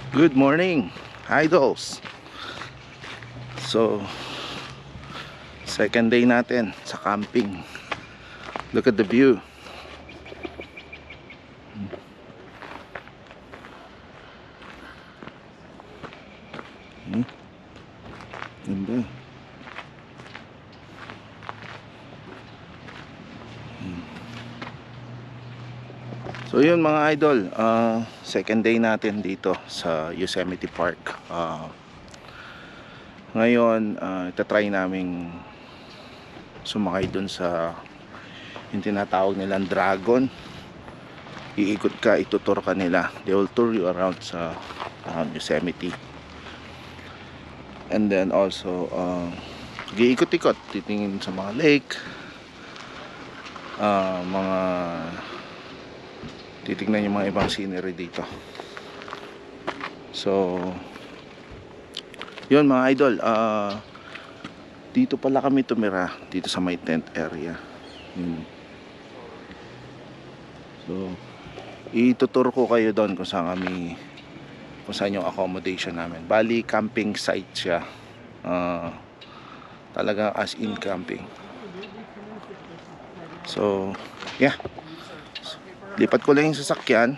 Good morning, idols. So, second day natin sa camping. Look at the view. Ganda. So yun mga idol, second day natin dito sa Yosemite Park. Ngayon, itatry naming sumakay dun sa yung tinatawag nilang dragon. Iikot ka, itutur ka nila. They will tour you around sa Yosemite. And then also, giikot-ikot, titingin sa mga lake, titignan yung mga ibang scenery dito. So yun mga idol, dito pala kami tumira, dito sa may tent area. So itutur ko kayo doon kung saan yung accommodation namin. Bali camping site siya, talaga as in camping. So yeah, lipat ko lang yung sasakyan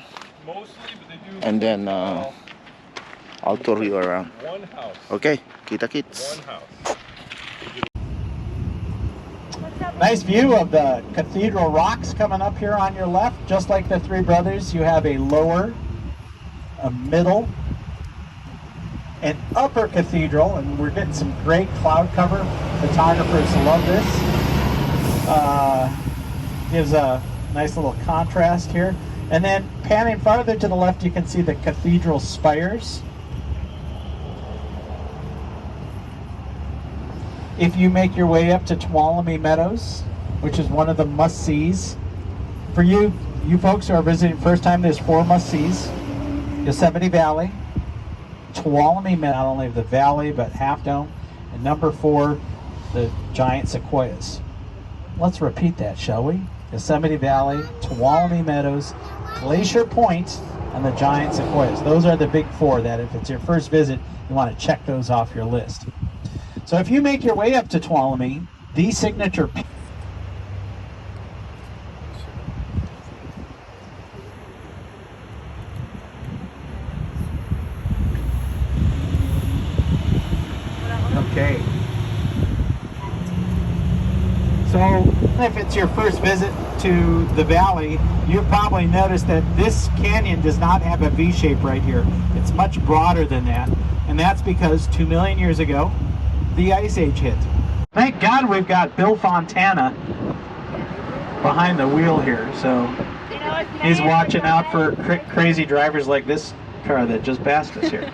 and then I'll tour you around. Okay, kita-kits. Nice view of the cathedral rocks coming up here on your left. Just like the Three Brothers, you have a lower, a middle, and upper cathedral, and we're getting some great cloud cover. Photographers love this. Gives a nice little contrast here. And then panning farther to the left, you can see the cathedral spires. If you make your way up to Tuolumne Meadows, which is one of the must-sees, for you folks who are visiting first time, there's 4 must-sees. Yosemite Valley, Tuolumne Meadows, not only the valley, but Half Dome, and number 4, the giant sequoias. Let's repeat that, shall we? Yosemite Valley, Tuolumne Meadows, Glacier Point, and the giant sequoias. Those are the big 4 that if it's your first visit, you want to check those off your list. So if you make your way up to Tuolumne, the signature... Okay. So if it's your first visit to the valley, you've probably noticed that this canyon does not have a V shape right here. It's much broader than that. And that's because 2 million years ago, the Ice Age hit. Thank God we've got Bill Fontana behind the wheel here. So he's watching out for crazy drivers like this car that just passed us here.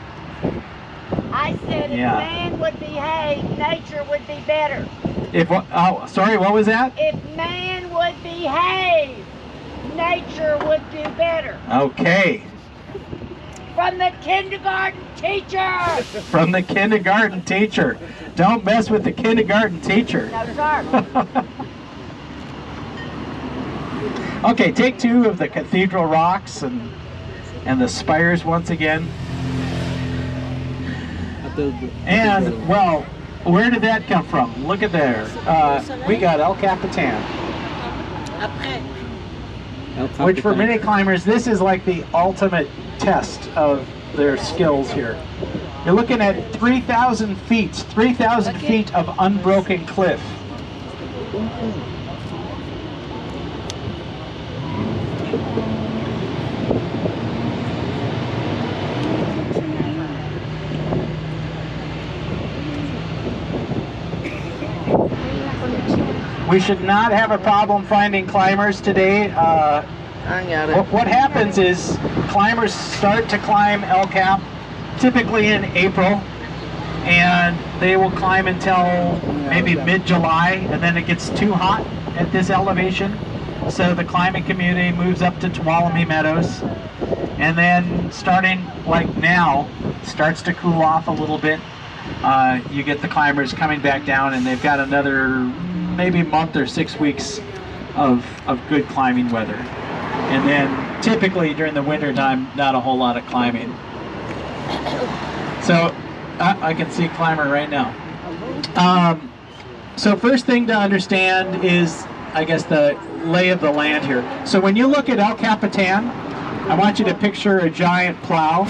I said if man would behave, nature would be better. Sorry, what was that? If man would behave, nature would do better. Okay. From the kindergarten teacher. From the kindergarten teacher. Don't mess with the kindergarten teacher. No, sir. Okay, take 2 of the cathedral rocks and the spires once again. And, well, where did that come from? Look at there. We got El Capitan. Which for many climbers, this is like the ultimate test of their skills here. You're looking at 3,000 feet of unbroken cliff. We should not have a problem finding climbers today. What happens is climbers start to climb El Cap typically in April, and they will climb until maybe mid-July, and then it gets too hot at this elevation. So the climbing community moves up to Tuolumne Meadows, and then starting like now, starts to cool off a little bit. You get the climbers coming back down, and they've got another maybe month or 6 weeks of good climbing weather. And then typically during the winter time, not a whole lot of climbing. So I can see climber right now. So first thing to understand is, I guess, the lay of the land here. So when you look at El Capitan, I want you to picture a giant plow.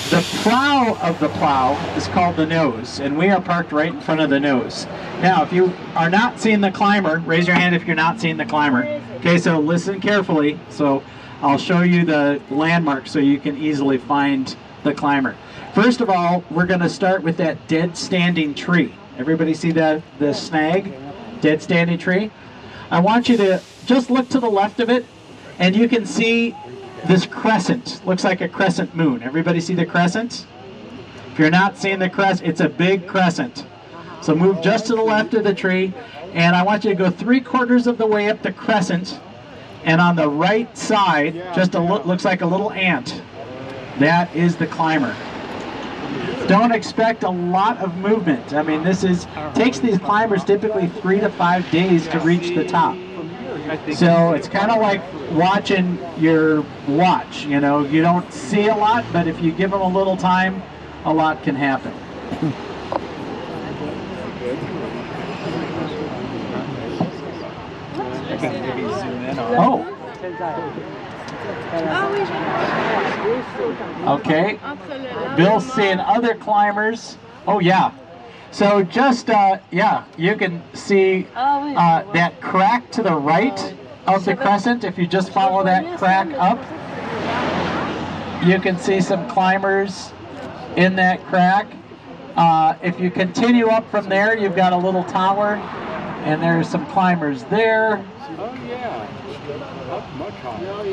The prow of the plow is called the nose, and we are parked right in front of the nose. Now, if you are not seeing the climber, raise your hand if you're not seeing the climber. Okay, so listen carefully. So I'll show you the landmark so you can easily find the climber. First of all, we're going to start with that dead standing tree. Everybody see the snag? Dead standing tree? I want you to just look to the left of it, and you can see this crescent. Looks like a crescent moon. Everybody see the crescent? If you're not seeing the crescent, it's a big crescent. So move just to the left of the tree, and I want you to go 3/4 of the way up the crescent, and on the right side, just looks like a little ant. That is the climber. Don't expect a lot of movement. I mean, takes these climbers typically 3 to 5 days to reach the top. So it's kind of like watching your watch. You know, you don't see a lot, but if you give them a little time, a lot can happen. Oh. Okay. Bill's seeing other climbers. Oh yeah. So just yeah, you can see that crack to the right of the crescent. If you just follow that crack up, you can see some climbers in that crack. If you continue up from there, you've got a little tower, and there's some climbers there. Oh yeah, up much higher.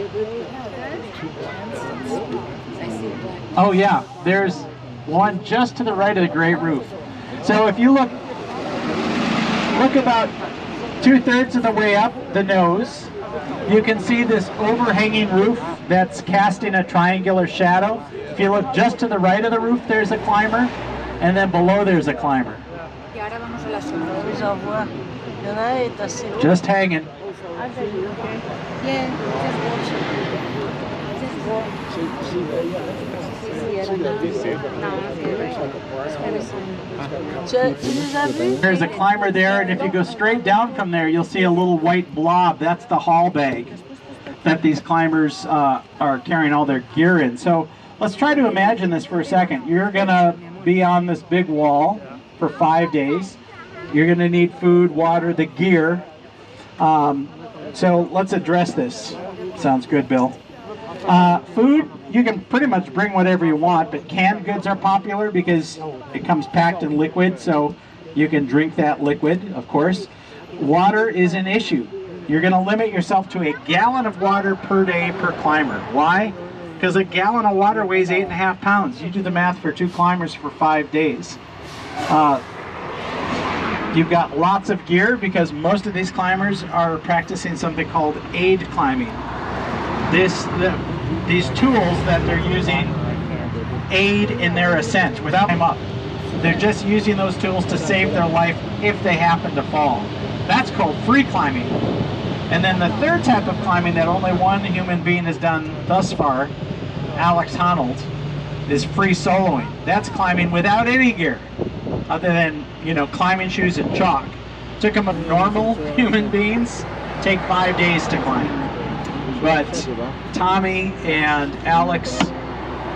Oh yeah, there's one just to the right of the great roof. So if you look about 2/3 of the way up the nose, you can see this overhanging roof that's casting a triangular shadow. If you look just to the right of the roof, there's a climber, and then below there's a climber. Just hanging. There's a climber there, and if you go straight down from there, you'll see a little white blob. That's the haul bag that these climbers are carrying all their gear in. So let's try to imagine this for a second. You're gonna be on this big wall for 5 days. You're gonna need food, water, the gear. So let's address this. Sounds good, Bill. Food, you can pretty much bring whatever you want, but canned goods are popular because it comes packed in liquid, so you can drink that liquid, of course. Water is an issue. You're going to limit yourself to a gallon of water per day per climber. Why? Because a gallon of water weighs 8.5 pounds. You do the math for 2 climbers for 5 days. You've got lots of gear because most of these climbers are practicing something called aid climbing. These tools that they're using aid in their ascent without them up. They're just using those tools to save their life if they happen to fall. That's called free climbing. And then the third type of climbing that only one human being has done thus far, Alex Honnold, is free soloing. That's climbing without any gear other than, you know, climbing shoes and chalk. Took them of normal human beings, take 5 days to climb. But Tommy and Alex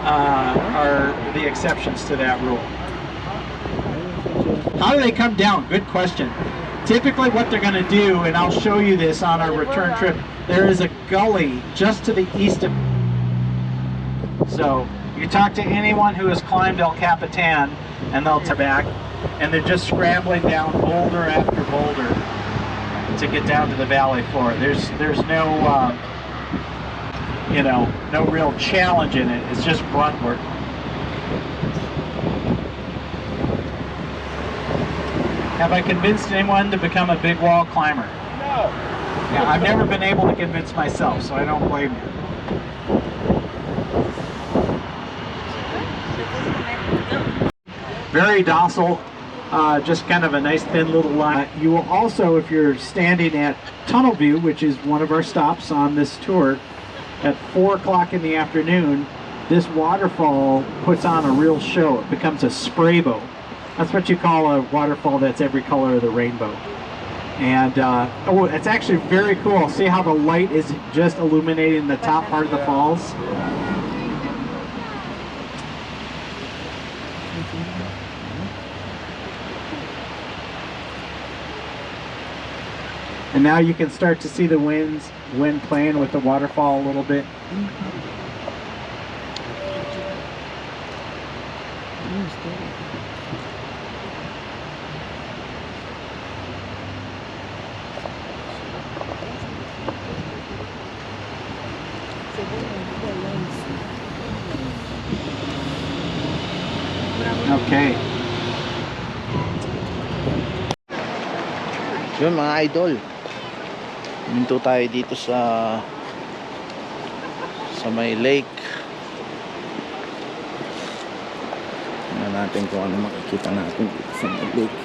are the exceptions to that rule. How do they come down? Good question. Typically what they're going to do, and I'll show you this on our return trip, there is a gully just to the east of. So you talk to anyone who has climbed El Capitan and they'll turn back, and they're just scrambling down boulder after boulder to get down to the valley floor. There's no you know, no real challenge in it. It's just grunt work. Have I convinced anyone to become a big wall climber? No. Yeah, I've never been able to convince myself, so I don't blame you. Very docile, just kind of a nice thin little line. You will also, if you're standing at Tunnel View, which is one of our stops on this tour, at 4 o'clock in the afternoon, this waterfall puts on a real show. It becomes a spray boat. That's what you call a waterfall that's every color of the rainbow. And oh, it's actually very cool. See how the light is just illuminating the top part of the falls? And now you can start to see the wind playing with the waterfall a little bit. Okay. Yun mga idol, minto tayo dito sa may lake. Tingnan natin kung ano makikita natin dito sa may lake.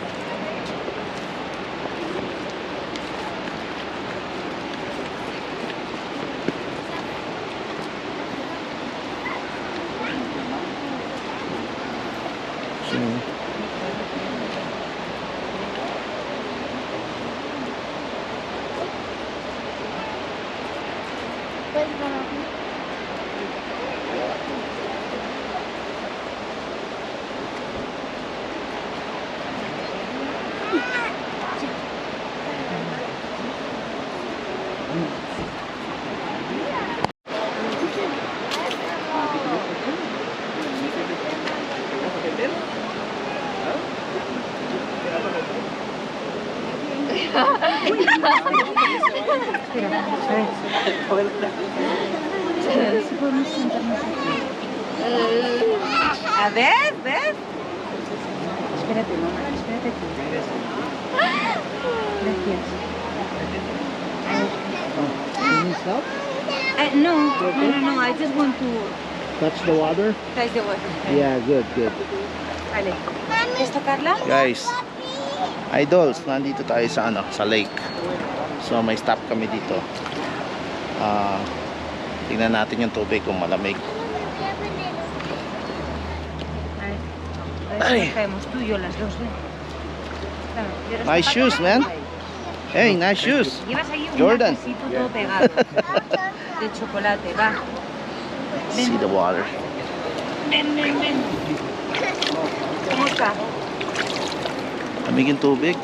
A ver, ¿ves? Espérate, mamá, espérate tú. Gracias. No, I just want to Touch the water? touch the water. Yeah, good. Vale. ¿Quieres tocarla? Guys, idols, nandito tayo sa sa lake. So may stop kami dito. Tingnan natin yung tubig kung malamig. A ver si caemos tú y yo las dos. Claro, pero Nice está shoes, man. Hey, nice shoes. Llevas ahí un Jordan. lacecito todo pegado de chocolate, va. See the water. Ven. ¿Cómo está? Lamig yung tubig.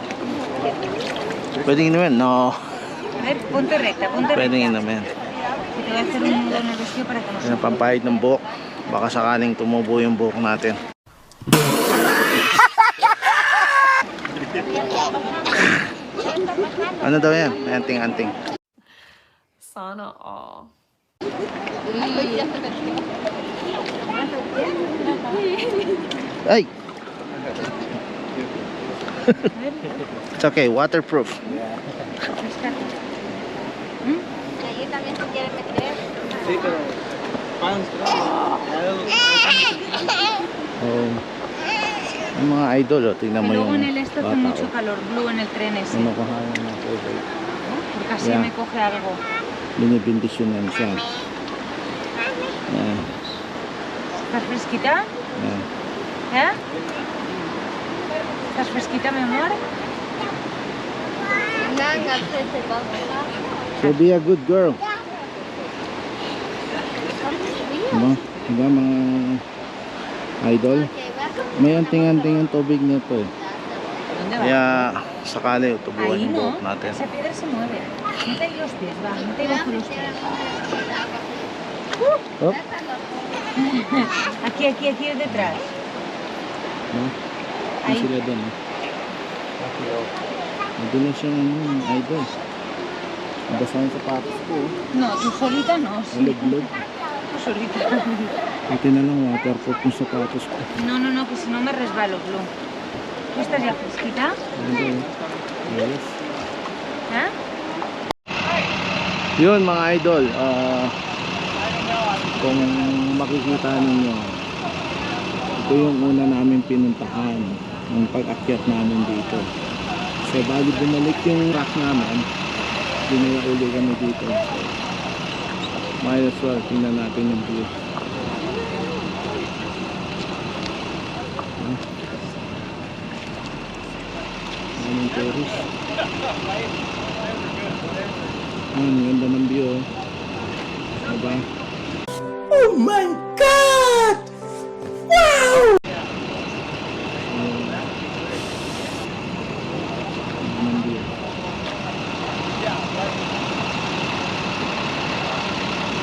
Pwede inumin? No. A ver, ponte recta. Pwede inumin. Que te voy a hacer un nudo en el vestido para que no se... Yan ang pampahid ng buhok. Baka sakaling tumubo yung buhok natin. Ano daw yan? Anting-anting. Sana all. Ay! It's okay, waterproof. Yung mga idol, tingnan mo Luego yung en el esto hace mucho calor, blue en el tren ese. Ano ko hayan ng tubig. Porque así Yeah. me coge algo. Binibindisyonan siya. Yan. ¿Estás fresquita? Yan. ¿Eh? ¿Estás fresquita, mi amor? So be a good girl. Diba mga idol? May anting-anting yung tubig nito eh. ¿Dónde va? Kaya sakali tubuhan Ahí yung no, buhok natin. esa piedra se mueve. Mete ahí los pies, va, mete ahí bajo los pies. Oh, Aquí detrás. no? Ay. Sila doon eh. Madulas siyang idol. Basa yung sapatos ko. No, tú solita no, sí. Alaglag. Tú solita. Ito na lang waterproof yung sapatos ko. No, que si no me resbalo, Blue. ¿Tú estás ya fresquita? Idol. Yes. ¿Eh? Yun mga idol, kung makikita ninyo, ito yung una namin pinuntahan ng pag-akyat namin dito. So bago bumalik yung rock namin, dinala uli kami dito. So, might as well tingnan natin yung view. daming tourist. Ang ganda ng view, oh. Diba? Oh my God! Wow!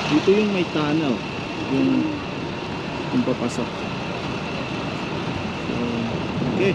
Dito yung may tunnel, yung papasok. So, okay.